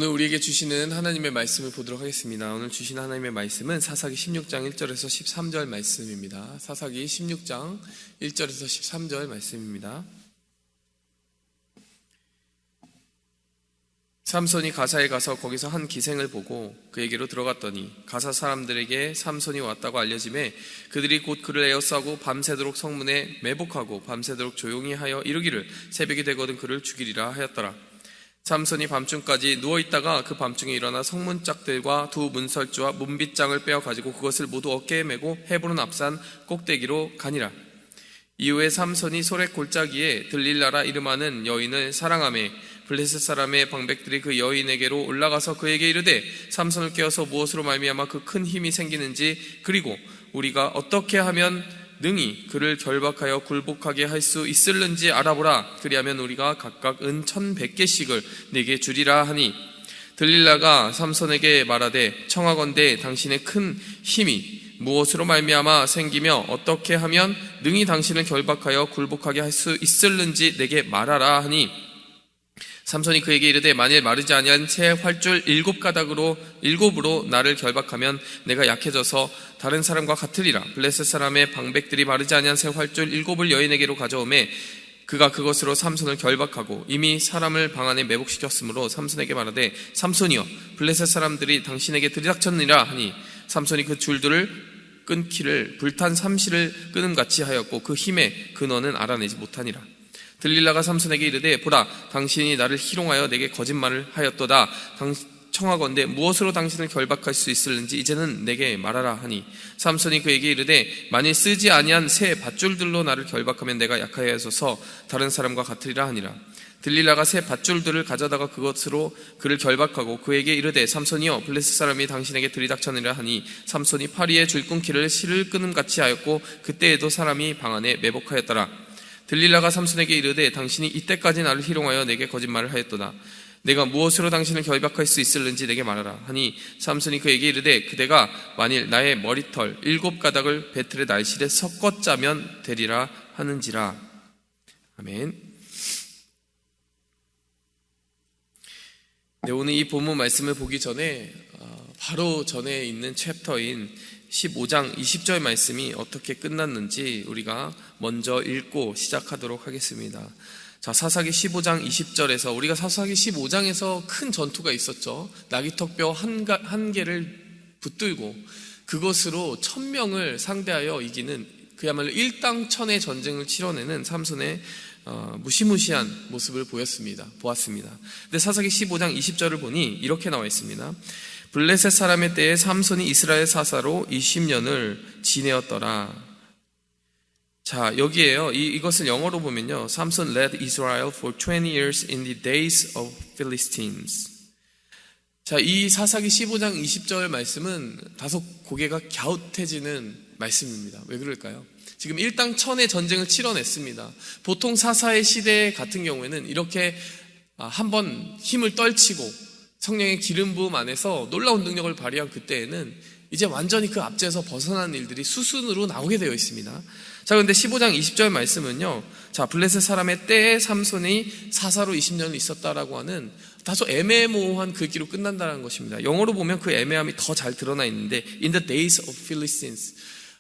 오늘 우리에게 주시는 하나님의 말씀을 보도록 하겠습니다. 오늘 주시는 하나님의 말씀은 사사기 16장 1절에서 13절 말씀입니다. 사사기 16장 1절에서 13절 말씀입니다. 삼손이 가사에 가서 거기서 한 기생을 보고 그에게로 들어갔더니 가사 사람들에게 삼손이 왔다고 알려지매 그들이 곧 그를 에워싸고 밤새도록 성문에 매복하고 밤새도록 조용히 하여 이르기를 새벽이 되거든 그를 죽이리라 하였더라. 삼손이 밤중까지 누워있다가 그 밤중에 일어나 성문짝들과 두 문설주와 문빗장을 빼어 가지고 그것을 모두 어깨에 메고 헤브론 앞산 꼭대기로 가니라. 이후에 삼손이 소렉 골짜기에 들릴라라 이름하는 여인을 사랑하매 블레셋 사람의 방백들이 그 여인에게로 올라가서 그에게 이르되 삼손을 깨어서 무엇으로 말미암아 그 큰 힘이 생기는지 그리고 우리가 어떻게 하면 능히 그를 결박하여 굴복하게 할 수 있을는지 알아보라. 그리하면 우리가 각각 은 1,100개씩을 네게 주리라 하니 들릴라가 삼손에게 말하되 청하건대 당신의 큰 힘이 무엇으로 말미암아 생기며 어떻게 하면 능히 당신을 결박하여 굴복하게 할 수 있을는지 내게 말하라 하니 삼손이 그에게 이르되 만일 마르지 아니한 새 활줄 7가닥으로 나를 결박하면 내가 약해져서 다른 사람과 같으리라. 블레셋 사람의 방백들이 마르지 아니한 새 활줄 7을 여인에게로 가져오매 그가 그것으로 삼손을 결박하고 이미 사람을 방 안에 매복시켰으므로 삼손에게 말하되 삼손이여 블레셋 사람들이 당신에게 들이닥쳤느니라 하니 삼손이 그 줄들을 끊기를 불탄 삼시를 끊음같이 하였고 그 힘의 근원은 알아내지 못하니라. 들릴라가 삼손에게 이르되 보라 당신이 나를 희롱하여 내게 거짓말을 하였도다. 청하건대 무엇으로 당신을 결박할 수 있을는지 이제는 내게 말하라 하니 삼손이 그에게 이르되 만일 쓰지 아니한 새 밧줄들로 나를 결박하면 내가 약하여져서 다른 사람과 같으리라 하니라. 들릴라가 새 밧줄들을 가져다가 그것으로 그를 결박하고 그에게 이르되 삼손이여 블레셋 사람이 당신에게 들이닥쳤느니라 하니 삼손이 파리에 줄 끊기를 실을 끊음같이 하였고 그때에도 사람이 방 안에 매복하였더라. 들릴라가 삼손에게 이르되 당신이 이때까지 나를 희롱하여 내게 거짓말을 하였도다. 내가 무엇으로 당신을 결박할 수 있을는지 내게 말하라 하니 삼손이 그에게 이르되 그대가 만일 나의 머리털 7가닥을 배틀의 날실에 섞어 짜면 되리라 하는지라. 아멘. 네, 오늘 이 본문 말씀을 보기 전에 바로 전에 있는 챕터인 15장 20절 말씀이 어떻게 끝났는지 우리가 먼저 읽고 시작하도록 하겠습니다. 자, 사사기 15장 20절에서 우리가 사사기 15장에서 큰 전투가 있었죠. 나귀턱뼈 한 개를 붙들고 그것으로 1,000명을 상대하여 이기는 그야말로 일당천의 전쟁을 치러내는 삼손의 무시무시한 모습을 보았습니다. 근데 사사기 15장 20절을 보니 이렇게 나와 있습니다. 블레셋 사람의 때에 삼손이 이스라엘 사사로 20년을 지내었더라. 자, 여기에요. 이것을 영어로 보면요. 삼손 led Israel for 20 years in the days of Philistines. 자, 이 사사기 15장 20절 말씀은 다소 고개가 갸웃해지는 말씀입니다. 왜 그럴까요? 지금 일당천의 전쟁을 치러냈습니다. 보통 사사의 시대 같은 경우에는 이렇게 한번 힘을 떨치고 성령의 기름 부음 안에서 놀라운 능력을 발휘한 그때에는 이제 완전히 그 압제에서 벗어나는 일들이 수순으로 나오게 되어 있습니다. 자, 그런데 15장 20절 말씀은요. 자, 블레셋 사람의 때에 삼손이 사사로 20년을 있었다라고 하는 다소 애매모호한 글귀로 끝난다는 것입니다. 영어로 보면 그 애매함이 더 잘 드러나 있는데 in the days of Philistines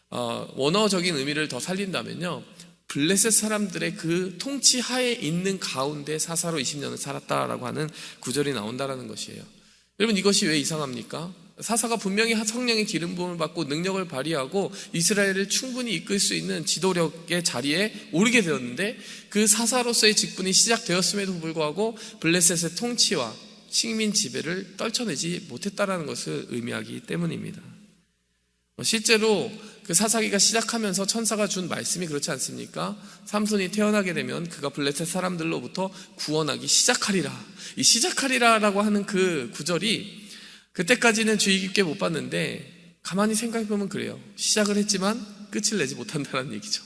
원어적인 의미를 더 살린다면요. 블레셋 사람들의 그 통치 하에 있는 가운데 사사로 20년을 살았다라고 하는 구절이 나온다라는 것이에요. 여러분 이것이 왜 이상합니까? 사사가 분명히 성령의 기름 부음을 받고 능력을 발휘하고 이스라엘을 충분히 이끌 수 있는 지도력의 자리에 오르게 되었는데 그 사사로서의 직분이 시작되었음에도 불구하고 블레셋의 통치와 식민 지배를 떨쳐내지 못했다라는 것을 의미하기 때문입니다. 실제로 그 사사기가 시작하면서 천사가 준 말씀이 그렇지 않습니까? 삼손이 태어나게 되면 그가 블레셋 사람들로부터 구원하기 시작하리라. 이 시작하리라라고 하는 그 구절이 그때까지는 주의 깊게 못 봤는데 가만히 생각해보면 그래요. 시작을 했지만 끝을 내지 못한다는 얘기죠.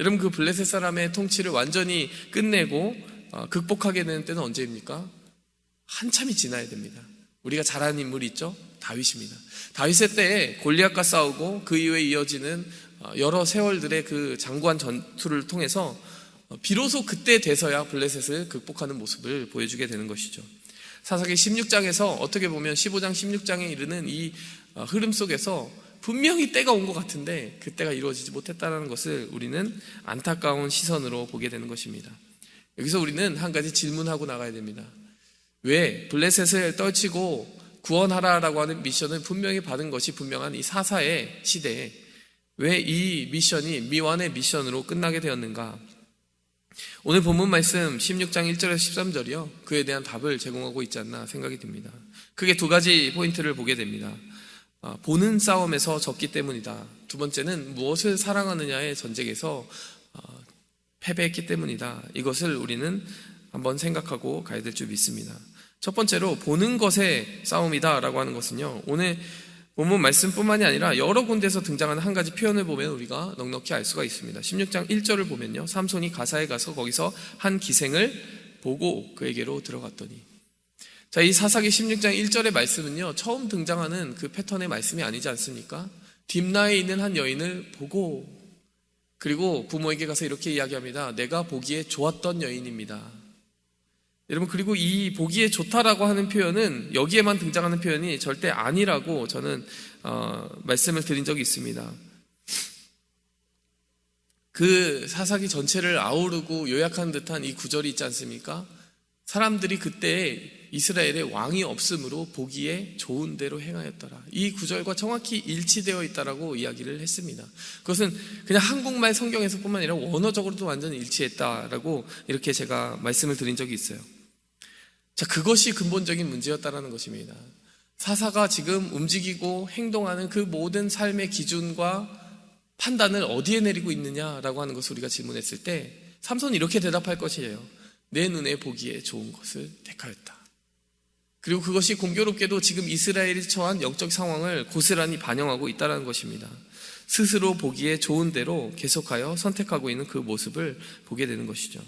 여러분 그 블레셋 사람의 통치를 완전히 끝내고 극복하게 되는 때는 언제입니까? 한참이 지나야 됩니다. 우리가 잘 아는 인물이 있죠? 다윗입니다. 다윗의 때에 골리앗과 싸우고 그 이후에 이어지는 여러 세월들의 그 장구한 전투를 통해서 비로소 그때 돼서야 블레셋을 극복하는 모습을 보여주게 되는 것이죠. 사사기 16장에서 어떻게 보면 15장 16장에 이르는 이 흐름 속에서 분명히 때가 온 것 같은데 그 때가 이루어지지 못했다는 것을 우리는 안타까운 시선으로 보게 되는 것입니다. 여기서 우리는 한 가지 질문하고 나가야 됩니다. 왜 블레셋을 떨치고 구원하라라고 하는 미션을 분명히 받은 것이 분명한 이 사사의 시대에 왜 이 미션이 미완의 미션으로 끝나게 되었는가? 오늘 본문 말씀 16장 1절에서 13절이요. 그에 대한 답을 제공하고 있지 않나 생각이 듭니다. 크게 두 가지 포인트를 보게 됩니다. 보는 싸움에서 졌기 때문이다. 두 번째는 무엇을 사랑하느냐의 전쟁에서 패배했기 때문이다. 이것을 우리는 한번 생각하고 가야 될 줄 믿습니다. 첫 번째로 보는 것의 싸움이다 라고 하는 것은요, 오늘 본문 말씀뿐만이 아니라 여러 군데에서 등장하는 한 가지 표현을 보면 우리가 넉넉히 알 수가 있습니다. 16장 1절을 보면요, 삼손이 가사에 가서 거기서 한 기생을 보고 그에게로 들어갔더니, 자, 이 사사기 16장 1절의 말씀은요, 처음 등장하는 그 패턴의 말씀이 아니지 않습니까? 딥나에 있는 한 여인을 보고, 그리고 부모에게 가서 이렇게 이야기합니다. 내가 보기에 좋았던 여인입니다. 여러분, 그리고 이 보기에 좋다라고 하는 표현은 여기에만 등장하는 표현이 절대 아니라고 저는 말씀을 드린 적이 있습니다. 그 사사기 전체를 아우르고 요약한 듯한 이 구절이 있지 않습니까? 사람들이 그때 이스라엘의 왕이 없으므로 보기에 좋은 대로 행하였더라. 이 구절과 정확히 일치되어 있다라고 이야기를 했습니다. 그것은 그냥 한국말 성경에서 뿐만 아니라 원어적으로도 완전 일치했다라고 이렇게 제가 말씀을 드린 적이 있어요. 자, 그것이 근본적인 문제였다라는 것입니다. 사사가 지금 움직이고 행동하는 그 모든 삶의 기준과 판단을 어디에 내리고 있느냐라고 하는 것을 우리가 질문했을 때 삼손이 이렇게 대답할 것이에요. 내 눈에 보기에 좋은 것을 택하였다. 그리고 그것이 공교롭게도 지금 이스라엘이 처한 영적 상황을 고스란히 반영하고 있다는 것입니다. 스스로 보기에 좋은 대로 계속하여 선택하고 있는 그 모습을 보게 되는 것이죠.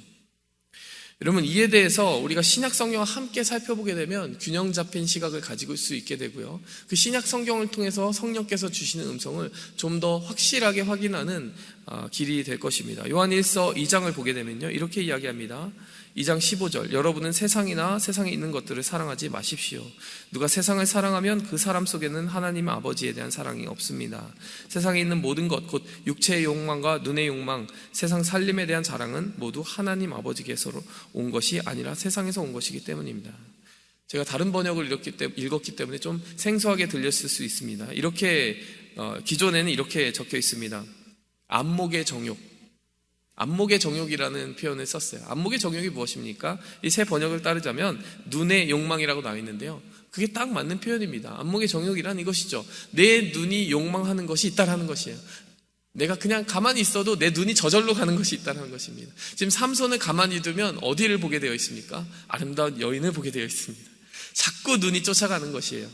여러분, 이에 대해서 우리가 신약 성경을 함께 살펴보게 되면 균형 잡힌 시각을 가지고 수 있게 되고요, 그 신약 성경을 통해서 성령께서 주시는 음성을 좀 더 확실하게 확인하는 길이 될 것입니다. 요한일서 2장을 보게 되면요, 이렇게 이야기합니다. 2장 15절, 여러분은 세상이나 세상에 있는 것들을 사랑하지 마십시오. 누가 세상을 사랑하면 그 사람 속에는 하나님 아버지에 대한 사랑이 없습니다. 세상에 있는 모든 것, 곧 육체의 욕망과 눈의 욕망, 세상 살림에 대한 자랑은 모두 하나님 아버지께서 온 것이 아니라 세상에서 온 것이기 때문입니다. 제가 다른 번역을 읽었기 때문에 좀 생소하게 들렸을 수 있습니다. 이렇게 기존에는 이렇게 적혀 있습니다. 안목의 정욕. 안목의 정욕이라는 표현을 썼어요. 안목의 정욕이 무엇입니까? 이 새 번역을 따르자면 눈의 욕망이라고 나와 있는데요, 그게 딱 맞는 표현입니다. 안목의 정욕이란 이것이죠. 내 눈이 욕망하는 것이 있다라는 것이에요. 내가 그냥 가만히 있어도 내 눈이 저절로 가는 것이 있다는 것입니다. 지금 삼손을 가만히 두면 어디를 보게 되어 있습니까? 아름다운 여인을 보게 되어 있습니다. 자꾸 눈이 쫓아가는 것이에요.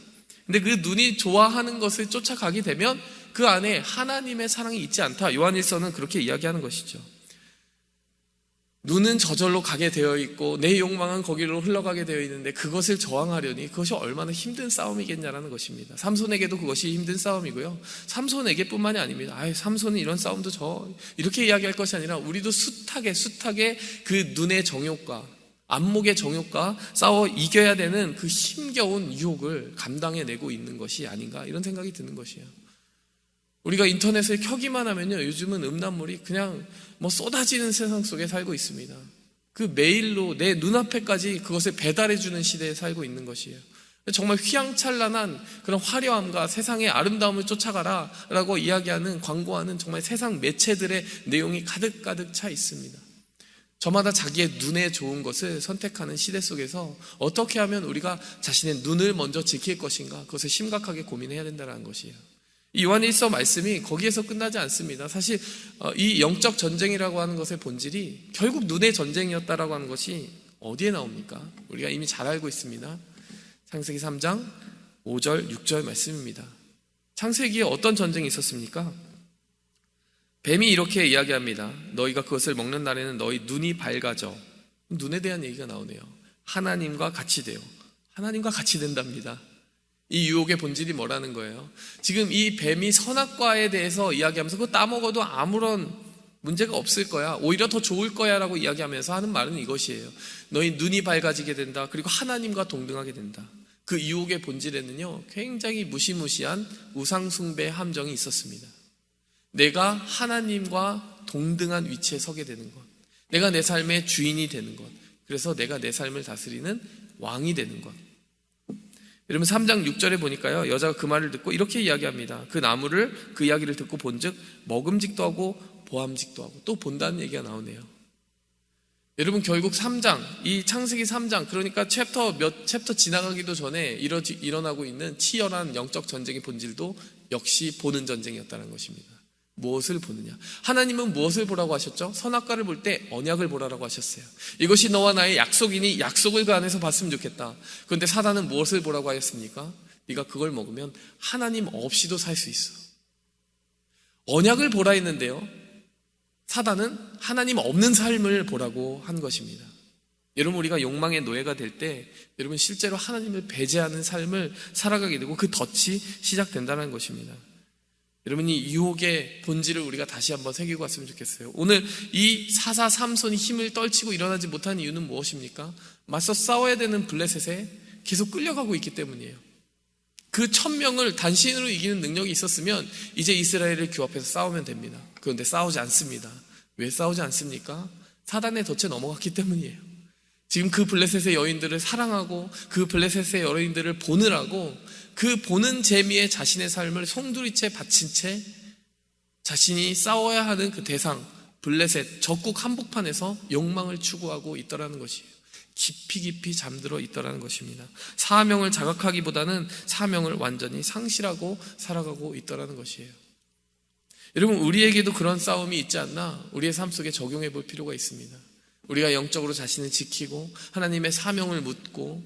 근데 그 눈이 좋아하는 것을 쫓아가게 되면 그 안에 하나님의 사랑이 있지 않다. 요한일서는 그렇게 이야기하는 것이죠. 눈은 저절로 가게 되어 있고 내 욕망은 거기로 흘러가게 되어 있는데 그것을 저항하려니 그것이 얼마나 힘든 싸움이겠냐라는 것입니다. 삼손에게도 그것이 힘든 싸움이고요, 삼손에게 뿐만이 아닙니다. 삼손은 이런 싸움도 이렇게 이야기할 것이 아니라 우리도 숱하게 그 눈의 정욕과 안목의 정욕과 싸워 이겨야 되는 그 힘겨운 유혹을 감당해내고 있는 것이 아닌가, 이런 생각이 드는 것이에요. 우리가 인터넷을 켜기만 하면요, 요즘은 음란물이 그냥 쏟아지는 세상 속에 살고 있습니다. 그 메일로 내 눈앞에까지 그것을 배달해주는 시대에 살고 있는 것이에요. 정말 휘황찬란한 그런 화려함과 세상의 아름다움을 쫓아가라 라고 이야기하는, 광고하는 정말 세상 매체들의 내용이 가득가득 차 있습니다. 저마다 자기의 눈에 좋은 것을 선택하는 시대 속에서 어떻게 하면 우리가 자신의 눈을 먼저 지킬 것인가, 그것을 심각하게 고민해야 된다는 것이에요. 이 요한일서 말씀이 거기에서 끝나지 않습니다. 사실 이 영적 전쟁이라고 하는 것의 본질이 결국 눈의 전쟁이었다라고 하는 것이 어디에 나옵니까? 우리가 이미 잘 알고 있습니다. 창세기 3장 5절 6절 말씀입니다. 창세기에 어떤 전쟁이 있었습니까? 뱀이 이렇게 이야기합니다. 너희가 그것을 먹는 날에는 너희 눈이 밝아져. 눈에 대한 얘기가 나오네요. 하나님과 같이 돼요. 하나님과 같이 된답니다. 이 유혹의 본질이 뭐라는 거예요? 지금 이 뱀이 선악과에 대해서 이야기하면서 그거 따먹어도 아무런 문제가 없을 거야. 오히려 더 좋을 거야 라고 이야기하면서 하는 말은 이것이에요. 너희 눈이 밝아지게 된다. 그리고 하나님과 동등하게 된다. 그 유혹의 본질에는요, 굉장히 무시무시한 우상숭배의 함정이 있었습니다. 내가 하나님과 동등한 위치에 서게 되는 것, 내가 내 삶의 주인이 되는 것, 그래서 내가 내 삶을 다스리는 왕이 되는 것. 여러분 3장 6절에 보니까요, 여자가 그 말을 듣고 이렇게 이야기합니다. 그 나무를, 그 이야기를 듣고 본즉 먹음직도 하고 보암직도 하고, 또 본다는 얘기가 나오네요. 여러분 결국 3장, 이 창세기 3장, 그러니까 몇 챕터 지나가기도 전에 일어나고 있는 치열한 영적 전쟁의 본질도 역시 보는 전쟁이었다는 것입니다. 무엇을 보느냐? 하나님은 무엇을 보라고 하셨죠? 선악과를 볼 때 언약을 보라고 하셨어요. 이것이 너와 나의 약속이니 약속을 그 안에서 봤으면 좋겠다. 그런데 사단은 무엇을 보라고 하였습니까? 네가 그걸 먹으면 하나님 없이도 살 수 있어. 언약을 보라 했는데요, 사단은 하나님 없는 삶을 보라고 한 것입니다. 여러분 우리가 욕망의 노예가 될 때 여러분 실제로 하나님을 배제하는 삶을 살아가게 되고 그 덫이 시작된다는 것입니다. 여러분 이 유혹의 본질을 우리가 다시 한번 새기고 왔으면 좋겠어요. 오늘 이 사사 삼손이 힘을 떨치고 일어나지 못한 이유는 무엇입니까? 맞서 싸워야 되는 블레셋에 계속 끌려가고 있기 때문이에요. 그 1000명을 단신으로 이기는 능력이 있었으면 이제 이스라엘을 규합해서 싸우면 됩니다. 그런데 싸우지 않습니다. 왜 싸우지 않습니까? 사단의 덫에 넘어갔기 때문이에요. 지금 그 블레셋의 여인들을 사랑하고 그 블레셋의 여인들을 보느라고 그 보는 재미에 자신의 삶을 송두리째 바친 채 자신이 싸워야 하는 그 대상 블레셋 적국 한복판에서 욕망을 추구하고 있더라는 것이에요. 깊이 잠들어 있더라는 것입니다. 사명을 자각하기보다는 사명을 완전히 상실하고 살아가고 있더라는 것이에요. 여러분 우리에게도 그런 싸움이 있지 않나 우리의 삶 속에 적용해 볼 필요가 있습니다. 우리가 영적으로 자신을 지키고 하나님의 사명을 묻고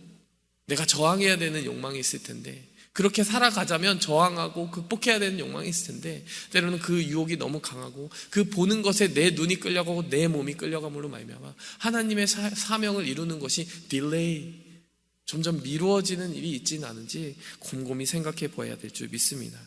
내가 저항해야 되는 욕망이 있을 텐데, 그렇게 살아가자면 저항하고 극복해야 되는 욕망이 있을 텐데 때로는 그 유혹이 너무 강하고 그 보는 것에 내 눈이 끌려가고 내 몸이 끌려감으로 말미암아 하나님의 사명을 이루는 것이 딜레이, 점점 미루어지는 일이 있지는 않은지 곰곰이 생각해 보아야 될 줄 믿습니다.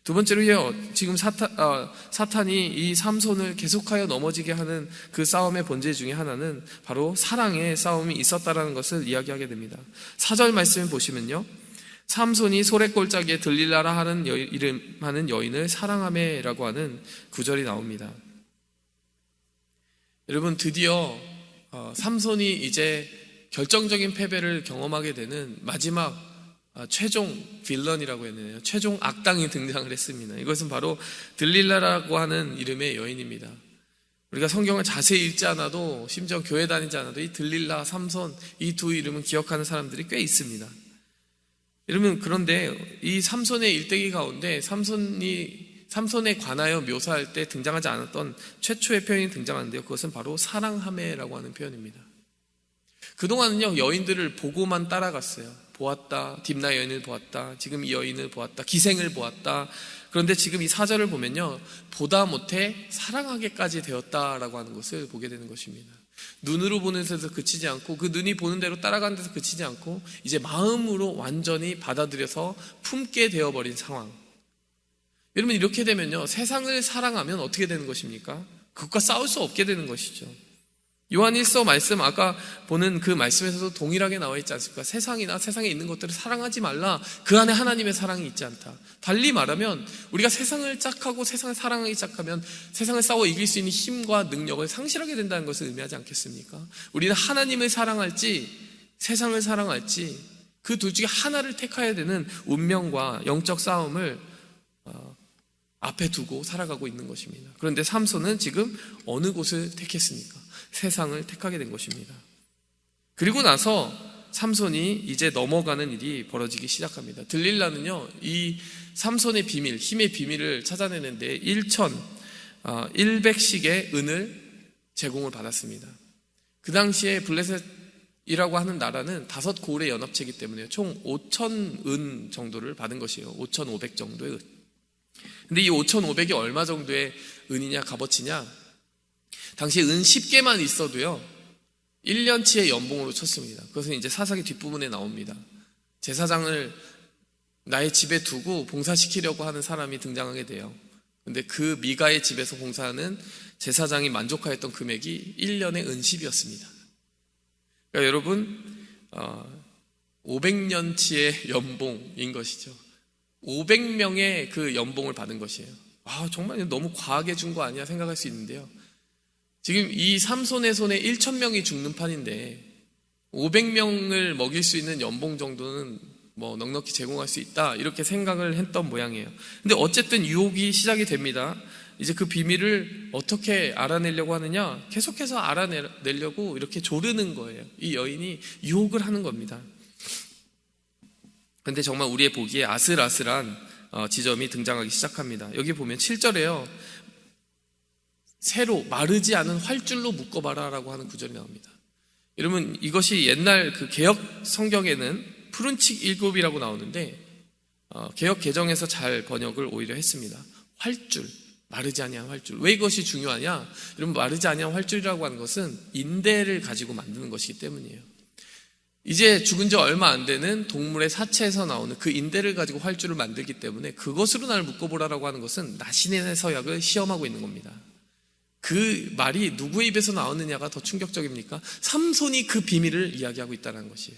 두 번째로요, 지금 사탄이 이 삼손을 계속하여 넘어지게 하는 그 싸움의 본질 중에 하나는 바로 사랑의 싸움이 있었다라는 것을 이야기하게 됩니다. 4절 말씀을 보시면요, 삼손이 소래골짜기에 들릴라라 하는 이름하는 여인을 사랑하매라고 하는 구절이 나옵니다. 여러분 드디어 삼손이 이제 결정적인 패배를 경험하게 되는 마지막 최종 빌런이라고 했네요. 최종 악당이 등장을 했습니다. 이것은 바로 들릴라라고 하는 이름의 여인입니다. 우리가 성경을 자세히 읽지 않아도, 심지어 교회 다니지 않아도 이 들릴라, 삼손, 이 두 이름은 기억하는 사람들이 꽤 있습니다. 여러분 그런데 이 삼손의 일대기 가운데 삼손에 관하여 묘사할 때 등장하지 않았던 최초의 표현이 등장하는데요, 그것은 바로 사랑하매라고 하는 표현입니다. 그동안은요 여인들을 보고만 따라갔어요. 보았다, 딥나 여인을 보았다, 지금 이 여인을 보았다, 기생을 보았다. 그런데 지금 이 4절을 보면요, 보다 못해 사랑하게까지 되었다라고 하는 것을 보게 되는 것입니다. 눈으로 보는 데서 그치지 않고 그 눈이 보는 대로 따라가는 데서 그치지 않고 이제 마음으로 완전히 받아들여서 품게 되어버린 상황. 여러분 이렇게 되면요, 세상을 사랑하면 어떻게 되는 것입니까? 그것과 싸울 수 없게 되는 것이죠. 요한 1서 말씀, 아까 보는 그 말씀에서도 동일하게 나와 있지 않습니까? 세상이나 세상에 있는 것들을 사랑하지 말라. 그 안에 하나님의 사랑이 있지 않다. 달리 말하면 우리가 세상을 짝하고 세상을 사랑하기 시작하면 세상을 싸워 이길 수 있는 힘과 능력을 상실하게 된다는 것을 의미하지 않겠습니까? 우리는 하나님을 사랑할지 세상을 사랑할지 그 둘 중에 하나를 택해야 되는 운명과 영적 싸움을 앞에 두고 살아가고 있는 것입니다. 그런데 삼손은 지금 어느 곳을 택했습니까? 세상을 택하게 된 것입니다. 그리고 나서 삼손이 이제 넘어가는 일이 벌어지기 시작합니다. 들릴라는요, 이 삼손의 비밀, 힘의 비밀을 찾아내는데 1,100씩의 은을 제공을 받았습니다. 그 당시에 블레셋이라고 하는 나라는 5고을의 연합체이기 때문에 총 5,000은 정도를 받은 것이에요. 5,500 정도의 은. 근데 이 5,500이 얼마 정도의 은이냐, 값어치냐? 당시에 은 10개만 있어도요 1년치의 연봉으로 쳤습니다. 그것은 이제 사사기 뒷부분에 나옵니다. 제사장을 나의 집에 두고 봉사시키려고 하는 사람이 등장하게 돼요. 근데 그 미가의 집에서 봉사하는 제사장이 만족하였던 금액이 1년의 은십이었습니다. 그러니까 여러분 500년치의 연봉인 것이죠. 500명의 그 연봉을 받은 것이에요. 정말 너무 과하게 준 거 아니야 생각할 수 있는데요. 지금 이 삼손의 손에 1,000명이 죽는 판인데 500명을 먹일 수 있는 연봉 정도는 넉넉히 제공할 수 있다, 이렇게 생각을 했던 모양이에요. 근데 어쨌든 유혹이 시작이 됩니다. 이제 그 비밀을 어떻게 알아내려고 하느냐, 계속해서 알아내려고 이렇게 조르는 거예요. 이 여인이 유혹을 하는 겁니다. 근데 정말 우리의 보기에 아슬아슬한 지점이 등장하기 시작합니다. 여기 보면 7절에요. 새로 마르지 않은 활줄로 묶어봐라 라고 하는 구절이 나옵니다. 여러분, 이것이 옛날 그 개역 성경에는 푸른칙 7이라고 나오는데 개역 개정에서 잘 번역을 오히려 했습니다. 활줄, 마르지 아니한 활줄. 왜 이것이 중요하냐? 여러분, 마르지 아니한 활줄이라고 하는 것은 인대를 가지고 만드는 것이기 때문이에요. 이제 죽은 지 얼마 안 되는 동물의 사체에서 나오는 그 인대를 가지고 활줄을 만들기 때문에 그것으로 나를 묶어보라라고 하는 것은 나신의 서약을 시험하고 있는 겁니다. 그 말이 누구의 입에서 나오느냐가 더 충격적입니까? 삼손이 그 비밀을 이야기하고 있다는 것이에요.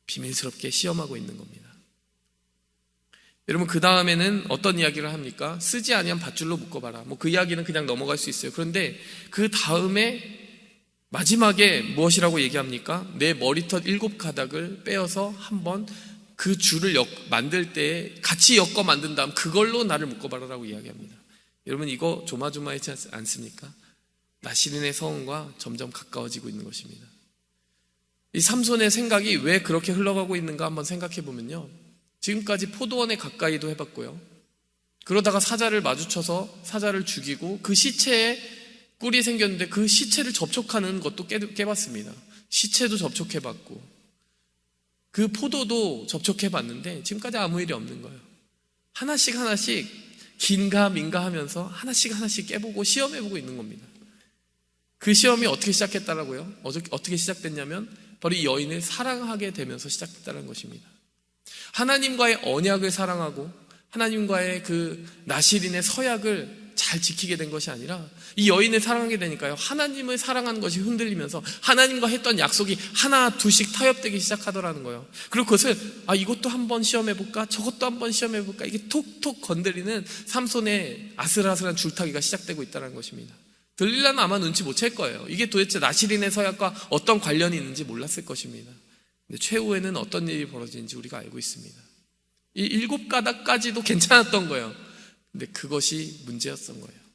비밀스럽게 시험하고 있는 겁니다. 여러분, 그 다음에는 어떤 이야기를 합니까? 쓰지 아니한 밧줄로 묶어봐라. 그 이야기는 그냥 넘어갈 수 있어요. 그런데 그 다음에 마지막에 무엇이라고 얘기합니까? 내 머리털 7가닥을 빼어서 한번 그 줄을 만들 때 같이 엮어 만든 다음 그걸로 나를 묶어봐라라고 이야기합니다. 여러분, 이거 조마조마하지 않습니까? 나시린의 서원과 점점 가까워지고 있는 것입니다. 이 삼손의 생각이 왜 그렇게 흘러가고 있는가 한번 생각해 보면요, 지금까지 포도원에 가까이도 해봤고요, 그러다가 사자를 마주쳐서 사자를 죽이고 그 시체에 꿀이 생겼는데 그 시체를 접촉하는 것도 깨봤습니다. 시체도 접촉해봤고 그 포도도 접촉해봤는데 지금까지 아무 일이 없는 거예요. 하나씩 긴가 민가 하면서 하나씩 깨보고 시험해보고 있는 겁니다. 그 시험이 어떻게 시작했다라고요? 어떻게 시작됐냐면 바로 이 여인을 사랑하게 되면서 시작됐다는 것입니다. 하나님과의 언약을 사랑하고 하나님과의 그 나실인의 서약을 잘 지키게 된 것이 아니라 이 여인을 사랑하게 되니까요, 하나님을 사랑하는 것이 흔들리면서 하나님과 했던 약속이 하나 둘씩 타협되기 시작하더라는 거예요. 그리고 그것을 이것도 한번 시험해볼까, 저것도 한번 시험해볼까, 이게 톡톡 건드리는 삼손의 아슬아슬한 줄타기가 시작되고 있다는 것입니다. 들릴라는 아마 눈치 못 챌 거예요. 이게 도대체 나실인의 서약과 어떤 관련이 있는지 몰랐을 것입니다. 근데 최후에는 어떤 일이 벌어지는지 우리가 알고 있습니다. 이 7가닥까지도 괜찮았던 거예요. 근데 그것이 문제였던 거예요.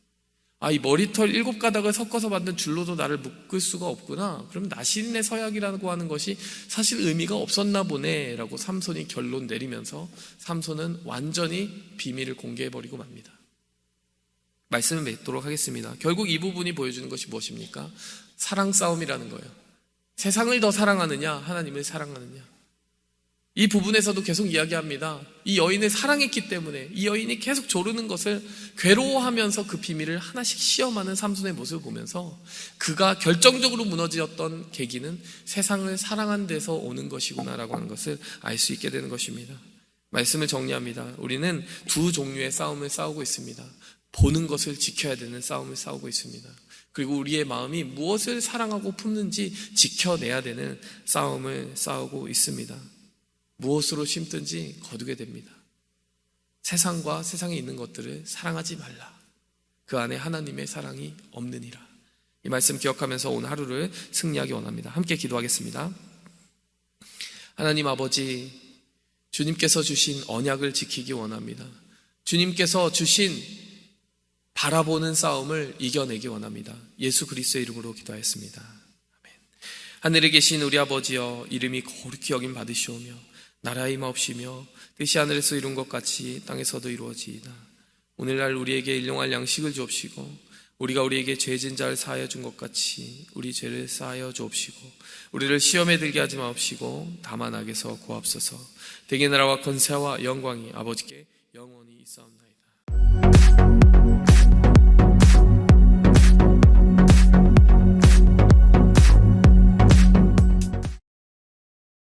이 머리털 7가닥을 섞어서 만든 줄로도 나를 묶을 수가 없구나. 그럼 나실인의 서약이라고 하는 것이 사실 의미가 없었나 보네 라고 삼손이 결론 내리면서 삼손은 완전히 비밀을 공개해버리고 맙니다. 말씀을 맺도록 하겠습니다. 결국 이 부분이 보여주는 것이 무엇입니까? 사랑 싸움이라는 거예요. 세상을 더 사랑하느냐, 하나님을 사랑하느냐. 이 부분에서도 계속 이야기합니다. 이 여인을 사랑했기 때문에 이 여인이 계속 조르는 것을 괴로워하면서 그 비밀을 하나씩 시험하는 삼손의 모습을 보면서 그가 결정적으로 무너졌던 계기는 세상을 사랑한 데서 오는 것이구나라고 하는 것을 알 수 있게 되는 것입니다. 말씀을 정리합니다. 우리는 두 종류의 싸움을 싸우고 있습니다. 보는 것을 지켜야 되는 싸움을 싸우고 있습니다. 그리고 우리의 마음이 무엇을 사랑하고 품는지 지켜내야 되는 싸움을 싸우고 있습니다. 무엇으로 심든지 거두게 됩니다. 세상과 세상에 있는 것들을 사랑하지 말라. 그 안에 하나님의 사랑이 없느니라. 이 말씀 기억하면서 오늘 하루를 승리하기 원합니다. 함께 기도하겠습니다. 하나님 아버지, 주님께서 주신 언약을 지키기 원합니다. 주님께서 주신 바라보는 싸움을 이겨내기 원합니다. 예수 그리스도의 이름으로 기도하였습니다. 아멘. 하늘에 계신 우리 아버지여, 이름이 거룩히 여김 받으시오며 나라의 임하옵시며 뜻이 하늘에서 이룬 것 같이 땅에서도 이루어지이다. 오늘날 우리에게 일용할 양식을 주옵시고 우리가 우리에게 죄진 자를 사하여 준 것 같이 우리 죄를 사하여 주옵시고 우리를 시험에 들게 하지 마옵시고 다만 악에서 구하옵소서. 대개 나라와 권세와 영광이 아버지께